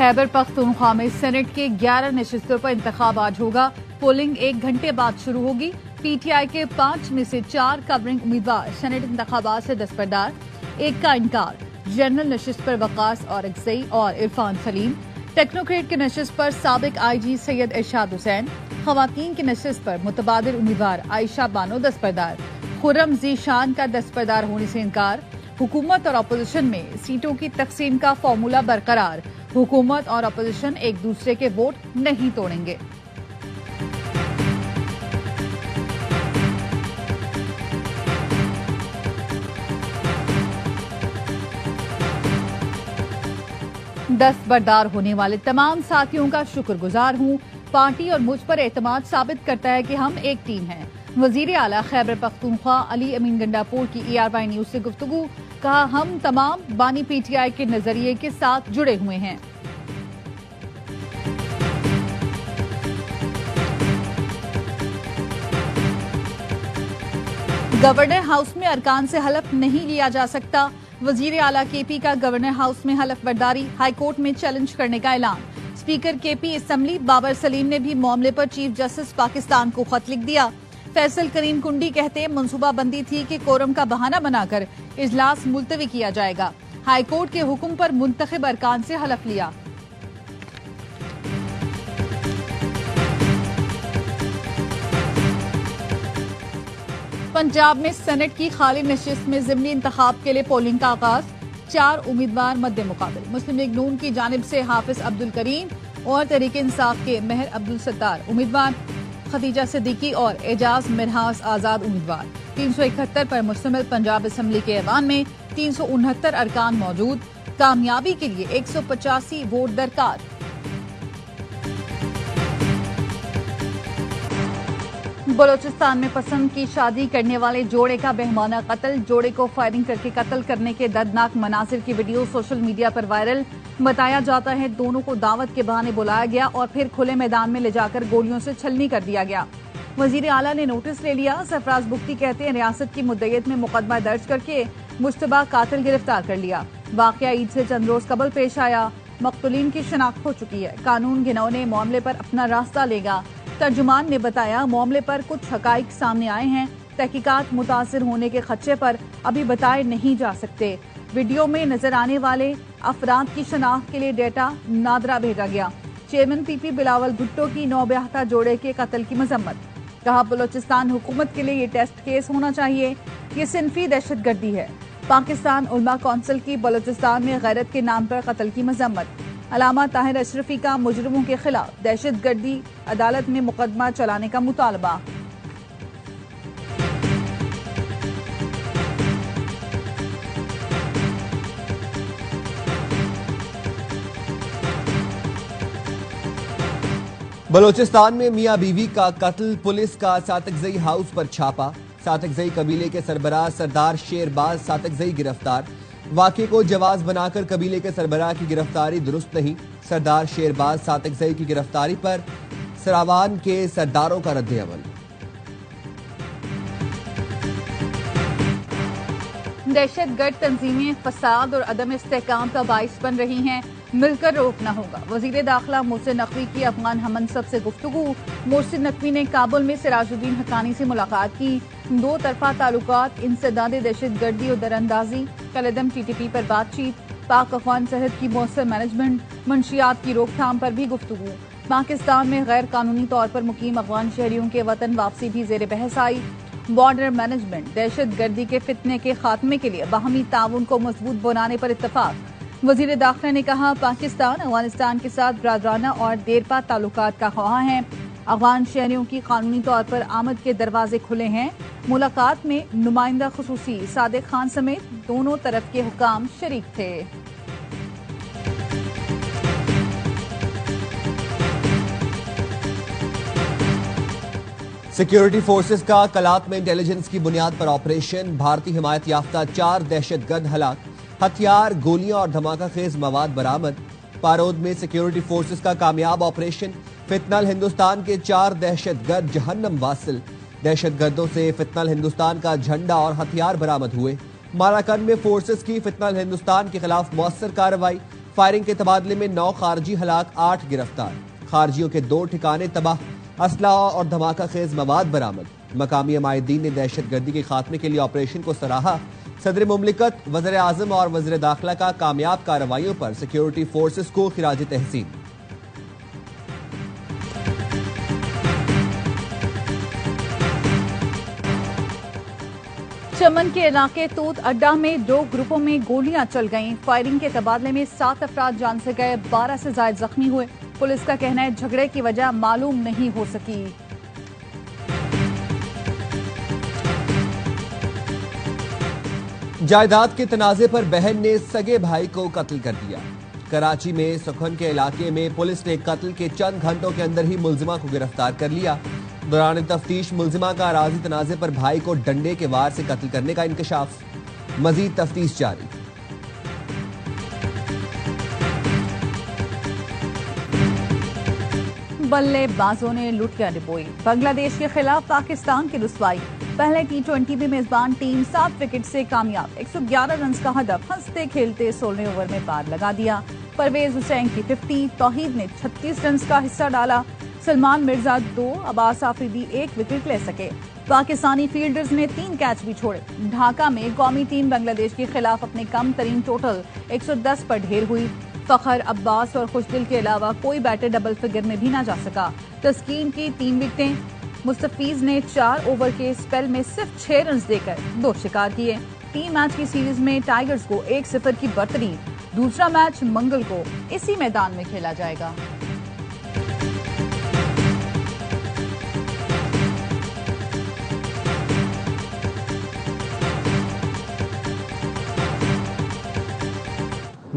खैबर पख्तूनख्वा में सेनेट के 11 नशिस्तों पर इंतखाब आज होगा। पोलिंग 1 घंटे बाद शुरू होगी। पीटीआई के 5 में से 4 कवरिंग उम्मीदवार सेनेट इंतखाबात से दस्तबरदार, एक का इनकार। जनरल नशिस्त पर वकास औरंगज़ई और इरफान सलीम, टेक्नोक्रेट के नशिस्त पर साबिक आईजी सैयद इरशाद हुसैन, खवातीन की नशिस्त पर मुतबादिल उम्मीदवार आयशा बानो दस्तबरदार, खुर्रम ज़ीशान का दस्तबरदार होने से इनकार। हुकूमत और अपोजिशन में सीटों की तकसीम का फॉर्मूला बरकरार। हुकूमत और अपोजिशन एक दूसरे के वोट नहीं तोड़ेंगे। दस्तबरदार होने वाले तमाम साथियों का शुक्रगुजार हूं। पार्टी और मुझ पर एतमाद साबित करता है कि हम एक टीम हैं। वजीर आला खैबर पख्तूनख्वा अली अमीन गंडापुर की ERY न्यूज से गुफ्तगू। कहा, हम तमाम बानी पीटीआई के नजरिए के साथ जुड़े हुए हैं। गवर्नर हाउस में अरकान से हलफ नहीं लिया जा सकता। वजीर आला KP का गवर्नर हाउस में हलफ बर्दारी हाईकोर्ट में चैलेंज करने का ऐलान। Speaker KP assembly Babar Saleem ने भी मामले पर चीफ जस्टिस पाकिस्तान को खत लिख दिया। फैसल करीम कुंडी कहते मंसूबा बंदी थी कि कोरम का बहाना बनाकर इजलास मुलतवी किया जाएगा। हाईकोर्ट के हुक्म पर मुंतखब अरकान से हलफ लिया। पंजाब में सेनेट की खाली नशिस्त में ज़िमनी इंतखाब के लिए पोलिंग का आगाज। 4 उम्मीदवार मद्दे मुकाबिल। मुस्लिम लीग नून की जानिब से हाफिज अब्दुल करीम और तहरीक इंसाफ के मेहर अब्दुल सत्तार उम्मीदवार, खदीजा सिद्दीकी और एजाज मिनहास आजाद उम्मीदवार। 371 पर मुश्तमिल पंजाब असम्बली के ऐवान में 369 अरकान मौजूद। कामयाबी के लिए 185 वोट दरकार। बलोचिस्तान में पसंद की शादी करने वाले जोड़े का बेहमाना कत्ल। जोड़े को फायरिंग करके कत्ल करने के दर्दनाक मनासिर की वीडियो सोशल मीडिया पर वायरल। बताया जाता है दोनों को दावत के बहाने बुलाया गया और फिर खुले मैदान में ले जाकर गोलियों से छलनी कर दिया गया। वजीर आला ने नोटिस ले लिया। सरफराज बुख्ती कहते हैं रियासत की मुद्दयत में मुकदमा दर्ज करके मुश्तबा कातिल गिरफ्तार कर लिया। वाकया ईद से चंद रोज कबल पेश आया। मकतूलीन की शनाख्त हो चुकी है। कानून घिनौने मामले पर अपना रास्ता लेगा। तर्जुमान ने बताया मामले पर कुछ हकाइक सामने आए हैं। तहकीकात मुतासिर होने के खदशे पर अभी बताए नहीं जा सकते। वीडियो में नजर आने वाले अफराद की शनाख्त के लिए डेटा नादरा भेजा गया। चेयरमैन PP बिलावल भुट्टो की नौब्याहता जोड़े के कत्ल की मजम्मत। कहा, बलोचिस्तान हुकूमत के लिए ये टेस्ट केस होना चाहिए। ये सिनफी दहशतगर्दी है। पाकिस्तान उलमा कौंसिल की बलोचिस्तान में गैरत के नाम पर कत्ल की मजम्मत। अलामा ताहिर अशरफी का मुजरिमों के खिलाफ दहशतगर्दी अदालत में मुकदमा चलाने का मुतालबा। बलोचिस्तान में मियां बीवी का कत्ल। पुलिस का सातकजई हाउस पर छापा। सातकजई कबीले के सरबराह सरदार शेरबाज सातकजई गिरफ्तार। वाक़े को जवाज बनाकर कबीले के सरबराह की गिरफ्तारी दुरुस्त नहीं। सरदार शेरबाज सातकजई की गिरफ्तारी पर सरावान के सरदारों का रद्द-ए-अमल। दहशतगर्द तंजीमें फसाद और अदम इस्तेहकाम का बाइस बन रही हैं। मिलकर रोकना होगा। वजीर दाखिला मोहसिन नकवी की अफगान हमनसब से गुफ्तगू। मोहसिन नकवी ने काबुल में सिराजुद्दीन हक्कानी से मुलाकात की। 2 तरफा ताल्लुकात, इंसदाद दहशतगर्दी और दरअंदाजी, कलदम TTP पर बातचीत, पाक अफगान सरहद की मौसर मैनेजमेंट, मंशियात की रोकथाम पर भी गुफ्तगू। पाकिस्तान में गैर कानूनी तौर पर मुकीम अफगान शहरियों के वतन वापसी भी जेर बहस आई। बॉर्डर मैनेजमेंट, दहशतगर्दी के फितने के खात्मे के लिए बाहमी ताउन को मजबूत बनाने पर इत्तफाक। वजीर दाखिला ने कहा, पाकिस्तान अफगानिस्तान के साथ बरादराना और देरपा ताल्लुकात का ख्वाह है। अफगान शहरियों की कानूनी तौर पर आमद के दरवाजे खुले हैं। मुलाकात में नुमाइंदा खुसूसी सादिक खान समेत दोनों तरफ के हुकाम शरीक थे। सिक्योरिटी फोर्सेस का कलात में इंटेलिजेंस की बुनियाद पर ऑपरेशन। भारतीय हिमायत याफ्ता 4 दहशतगर्द हलाक। हथियार, गोलियां और धमाका खेज मवाद बरामद। पारोद में सिक्योरिटी फोर्सेस का कामयाब ऑपरेशन। फितनल हिंदुस्तान के 4 दहशतगर्द जहन्नम वासिल। दहशतगर्दों से फितनल हिंदुस्तान का झंडा और हथियार बरामद हुए। मालाकन में फोर्सेस की फितनल हिंदुस्तान के खिलाफ मौसर कार्रवाई। فائرنگ کے تبادلے میں 9 خارجی ہلاک، 8 گرفتار، خارجیوں کے 2 ٹھکانے تباہ، اسلحہ اور دھماکہ خیز مواد برآمد۔ مقامی عمائدین نے دہشت گردی کے خاتمے کے لیے آپریشن کو سراہا۔ صدر مملکت، وزیر اعظم اور وزیر داخلہ کا کامیاب کارروائیوں پر سیکیورٹی فورسز کو خراج تحسین۔ چمن کے علاقے توت اڈا میں 2 گروپوں میں گولیاں چل گئیں۔ فائرنگ کے تبادلے میں 7 افراد جان سے گئے، 12 سے زائد زخمی ہوئے۔ پولیس کا کہنا ہے جھگڑے کی وجہ معلوم نہیں ہو سکی۔ جائیداد کے تنازع پر بہن نے سگے بھائی کو قتل کر دیا۔ کراچی میں سکھن کے علاقے میں پولیس نے قتل کے چند گھنٹوں کے اندر ہی ملزمہ کو گرفتار کر لیا۔ دوران تفتیش ملزمہ کا اراضی تنازع پر بھائی کو ڈنڈے کے وار سے قتل کرنے کا انکشاف، مزید تفتیش جاری۔ بلے بازوں نے لٹیاں ڈبوئی، بنگلہ دیش کے خلاف پاکستان کی رسوائی۔ پہلے T20 میں میزبان ٹیم 7 وکٹ سے کامیاب، 111 رنز کا ہدف ہنستے کھیلتے 16ویں اوور میں پار لگا دیا۔ پرویز حسین کی 50، توحید نے 36 رنز کا حصہ ڈالا، سلمان مرزا 2، عباس آفریدی 1 وکٹ لے سکے۔ پاکستانی فیلڈرز نے 3 کیچ بھی چھوڑے۔ ڈھاکہ میں قومی ٹیم بنگلہ دیش کے خلاف اپنے کم ترین ٹوٹل 110 پر ڈھیر ہوئی۔ فخر، عباس اور خوشدل کے علاوہ کوئی بیٹر ڈبل فگر میں بھی نہ جا سکا۔ تسکین کی 3 وکٹیں، مستفیض نے 4 اوور کے سپیل میں صرف 6 رنز دے کر 2 شکار کیے۔ 3 میچ کی سیریز میں ٹائیگرز کو 1-0 کی برتری۔ دوسرا میچ منگل کو اسی میدان میں کھیلا جائے گا۔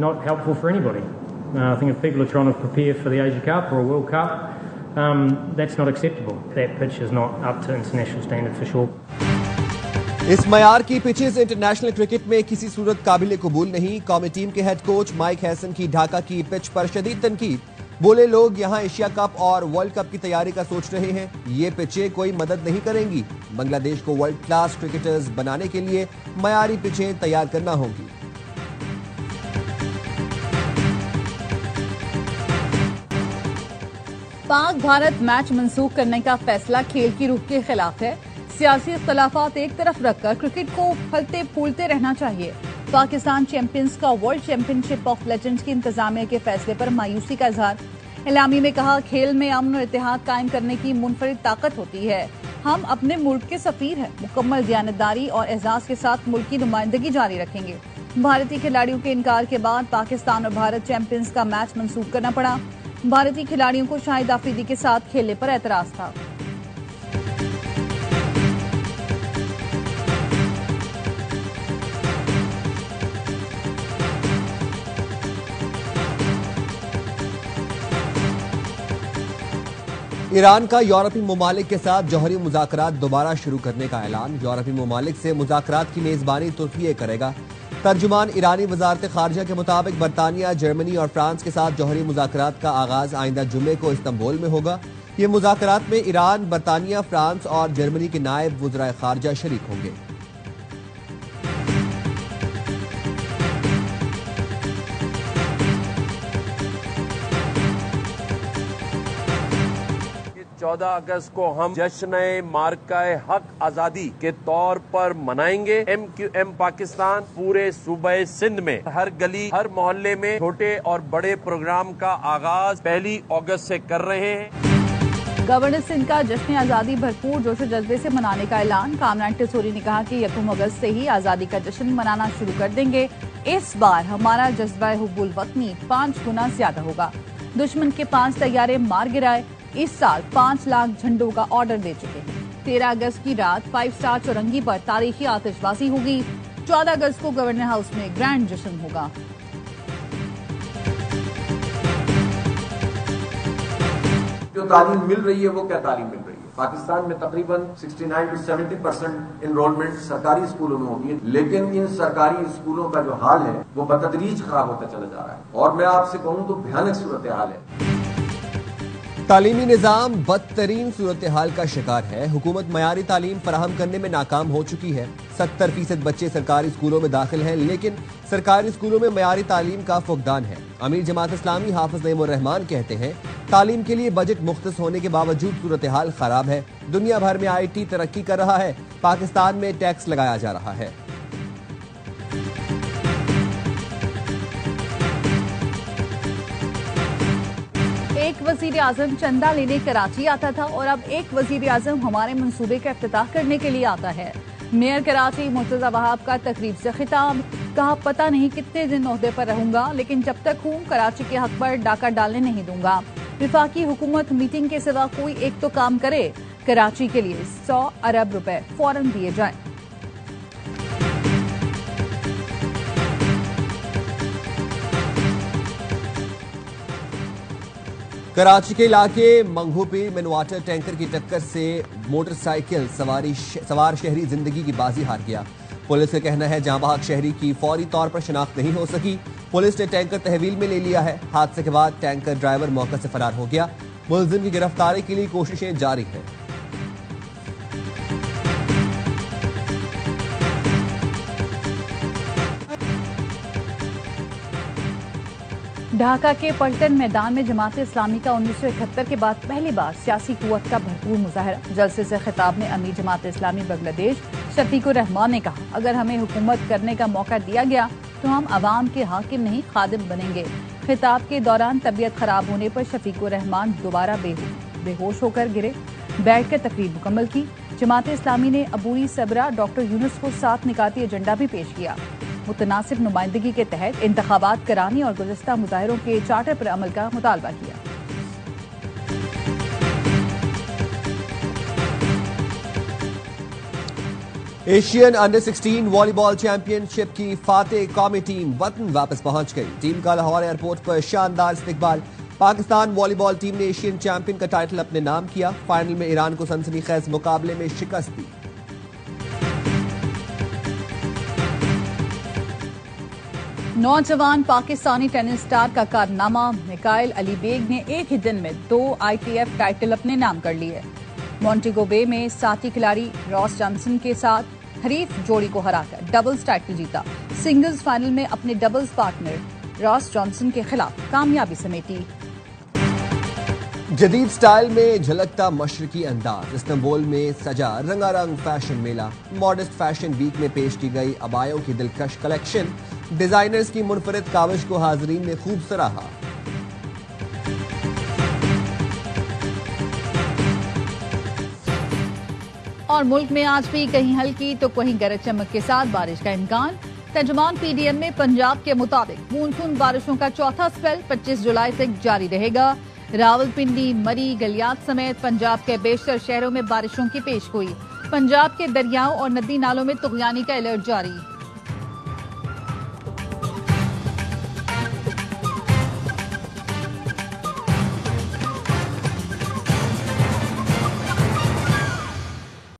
Not helpful for anybody. I think if people are trying to prepare for the Asia Cup or a World Cup, that's not acceptable. That pitch is not up to international standard for sure. اس معیار کی pitches international cricket میں کسی صورت قابل قبول نہیں۔ قومی team کے ہیڈ کوچ مائک ہیسن کی ڈھاکہ کی پچ پر شدید تنقید۔ بولے لوگ یہاں ایشیا کپ اور ورلڈ کپ کی تیاری کا سوچ رہے ہیں، یہ پچیں کوئی مدد نہیں کریں گی۔ بنگلہ دیش کو ورلڈ کلاس کرکٹرز بنانے کے لیے معیاری پچیں تیار کرنا ہوں گی۔ پاک بھارت میچ منسوخ کرنے کا فیصلہ کھیل کی روح کے خلاف ہے۔ سیاسی اختلافات ایک طرف رکھ کر کرکٹ کو پھلتے پھولتے رہنا چاہیے۔ پاکستان چیمپئنز کا world champion ship of legends کی انتظامیہ کے فیصلے پر مایوسی کا اظہار۔ اعلامیے میں کہا، کھیل میں امن و اتحاد قائم کرنے کی منفرد طاقت ہوتی ہے۔ ہم اپنے ملک کے سفیر ہیں، مکمل دیانتداری اور اعزاز کے ساتھ ملک کی نمائندگی جاری رکھیں گے۔ بھارتی کھلاڑیوں کے انکار کے بعد پاکستان اور بھارت چیمپئنز کا میچ منسوخ کرنا پڑا۔ بھارتی کھلاڑیوں کو شاہد آفریدی کے ساتھ کھیلنے پر اعتراض تھا۔ ایران کا یورپی ممالک کے ساتھ جوہری مذاکرات دوبارہ شروع کرنے کا اعلان۔ یورپی ممالک سے مذاکرات کی میزبانی ترکی کرے گا۔ ترجمان ایرانی وزارت خارجہ کے مطابق برطانیہ، جرمنی اور فرانس کے ساتھ جوہری مذاکرات کا آغاز آئندہ جمعے کو استنبول میں ہوگا۔ یہ مذاکرات میں ایران، برطانیہ، فرانس اور جرمنی کے نائب وزرائے خارجہ شریک ہوں گے۔ 14 اگست کو ہم جشن مارکہ حق آزادی کے طور پر منائیں گے۔ MQM پاکستان پورے صوبہ سندھ میں ہر گلی، ہر محلے میں چھوٹے اور بڑے پروگرام کا آغاز 1 اگست سے کر رہے ہیں۔ گورنر سندھ کا جشن آزادی بھرپور جوش و جذبے سے منانے کا اعلان۔ کامران ٹیسوری نے کہا کہ 1 اگست سے ہی آزادی کا جشن منانا شروع کر دیں گے۔ اس بار ہمارا جذبہ حب الوطنی 5 گنا زیادہ ہوگا۔ دشمن کے 5 طیارے مار گرائے، اس سال 5 لاکھ جھنڈوں کا آرڈر دے چکے ہیں۔ 13 اگست کی رات 5 اسٹار چورنگی پر تاریخی آتش بازی ہوگی۔ 14 اگست کو گورنر ہاؤس میں گرینڈ جشن ہوگا۔ جو تعلیم مل رہی ہے وہ کیا تعلیم مل رہی ہے؟ پاکستان میں تقریباً 69 سے 70% انرولمنٹ سرکاری اسکولوں میں ہوتی ہے، لیکن ان سرکاری اسکولوں کا جو حال ہے وہ بتدریج خراب ہوتا چلا جا رہا ہے، اور میں آپ سے کہوں تو بھیانک صورتحال ہے۔ तालीमी निज़ाम बदतरीन सूरत-ए-हाल का शिकार है। हुकूमत मयारी तालीम फराहम करने में नाकाम हो चुकी है। 70% बच्चे सरकारी स्कूलों में दाखिल हैं, लेकिन सरकारी स्कूलों में मयारी तालीम का फुकदान है। अमीर जमात इस्लामी हाफिज नईमुर रहमान कहते हैं, तालीम के लिए बजट मुख्तस होने के बावजूद सूरत-ए-हाल खराब है। दुनिया भर में IT तरक्की कर रहा है, पाकिस्तान में टैक्स लगाया जा रहा है। एक वजीर आजम चंदा लेने कराची आता था और अब एक वजीर आजम हमारे मंसूबे का इफ्तिताह करने के लिए आता है। मेयर कराची मुर्तजा वहाब का तकरीब से खिताब, कहा पता नहीं कितने दिन ओहदे पर रहूंगा, लेकिन जब तक हूँ कराची के हक पर डाका डालने नहीं दूंगा। विफाकी हुकूमत मीटिंग के सिवा कोई एक तो काम करे, कराची के लिए 100 अरब रुपए फौरन दिए जाएं। कराची के इलाके मंगूपीर में वाटर टैंकर की टक्कर से मोटरसाइकिल सवार शहरी जिंदगी की बाजी हार गया। पुलिस का कहना है जहां भाग शहरी की फौरी तौर पर शिनाख्त नहीं हो सकी। पुलिस ने टैंकर तहवील में ले लिया है। हादसे के बाद टैंकर ड्राइवर मौके से फरार हो गया। मुलजिम की गिरफ्तारी के लिए कोशिशें जारी हैं। ढाका के पलटन मैदान में जमात इस्लामी का 1971 के बाद पहली बार सियासी कुव्वत का भरपूर मुजाहरा। जलसे से खिताब में अमीर जमात इस्लामी बांग्लादेश शफीकुर रहमान ने कहा, अगर हमें हुकूमत करने का मौका दिया गया तो हम अवाम के हाकिम नहीं खादिम बनेंगे। खिताब के दौरान तबीयत खराब होने पर शफीकुर रहमान दोबारा बेहोश होकर गिरे। बैठ कर तकरीर मुकम्मल की। जमात इस्लामी ने अबूरी सबरा डॉक्टर यूनुस को साथ निकाती एजेंडा भी पेश किया। मुतनासिब नुमाइंदगी के तहत इंतखाबात कराने और गुज़िश्ता मुजाहिरों के चार्टर पर अमल का मुतालबा किया। एशियन अंडर 16 वॉलीबॉल चैंपियनशिप की फातेह कौमी टीम वतन वापस पहुंच गई। टीम का लाहौर एयरपोर्ट पर शानदार इस्तकबाल। पाकिस्तान वॉलीबॉल टीम ने एशियन चैंपियन का टाइटल अपने नाम किया। फाइनल में ईरान को सनसनीखेज मुकाबले में शिकस्त दी। नौजवान पाकिस्तानी टेनिस स्टार का कारनामा, मिकाइल अली बेग ने एक ही दिन में 2 ITF टाइटल अपने नाम कर लिए। मॉन्टेगो बे में साथी खिलाड़ी रॉस जॉनसन के साथ हरीफ जोड़ी को हराकर डबल्स टाइटल जीता। सिंगल्स फाइनल में अपने डबल्स पार्टनर रॉस जॉनसन के खिलाफ कामयाबी समेटी। जदीद स्टाइल में झलकता मशरकी अंदाज। इस्तांबुल में सजा रंगारंग फैशन मेला। मॉडेस्ट फैशन वीक में पेश की गई अबायों की दिलकश कलेक्शन। डिजाइनर्स की मुनफरिद काविश को हाजरीन ने खूब सराहा। और मुल्क में आज भी कहीं हल्की तो कहीं गरज चमक के साथ बारिश का इम्कान। तर्जुमान PDM में पंजाब के मुताबिक मानसून बारिशों का चौथा स्पेल 25 जुलाई तक जारी रहेगा। रावलपिंडी, मरी, गलियात समेत पंजाब के बेशतर शहरों में बारिशों की पेशगोई। पंजाब के दरियाओं और नदी नालों में तुगयानी का अलर्ट जारी।